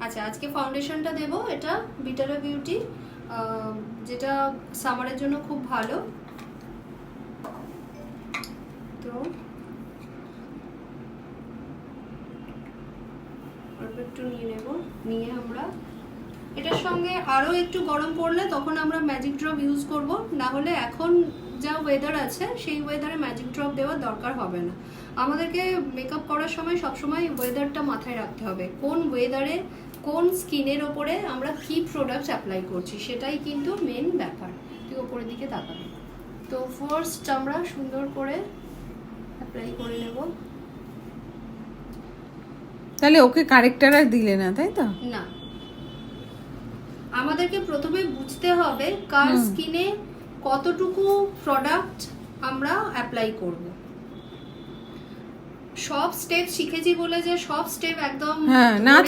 আচ্ছা, আজকে ফাউন্ডেশনটা দেব, এটা বিটারা বিউটি, যেটা সামারের জন্য খুব ভালো। তো অল্প একটু নিয়ে নেব, নিয়ে আমরা এটার সঙ্গে আরও একটু গরম পড়লে তখন আমরা ম্যাজিক ড্রপ ইউজ করব, না হলে এখন যা ওয়েদার আছে সেই ওয়েদারে ম্যাজিক ড্রপ দেওয়ার দরকার হবে না। আমাদেরকে মেকআপ করার সময় সবসময় ওয়েদারটা মাথায় রাখতে হবে, কোন ওয়েদারে কোন স্কিনের ওপরে আমরা কি প্রোডাক্ট অ্যাপ্লাই করছি, সেটাই কিন্তু মেন ব্যাপার। তুই ওপরের দিকে তাকাবি। তো ফার্স্ট আমরা সুন্দর করে অ্যাপ্লাই করে নেব। তাহলে ওকে কারেক্টার আর দিলে না, তাই তো? না, আমাদেরকে প্রথমে বুঝতে হবে কার স্কিনে কতটুকু প্রোডাক্ট আমরা অ্যাপ্লাই করব। সব স্টেপ শিখেছি বলে যে সব স্টেপ একদম না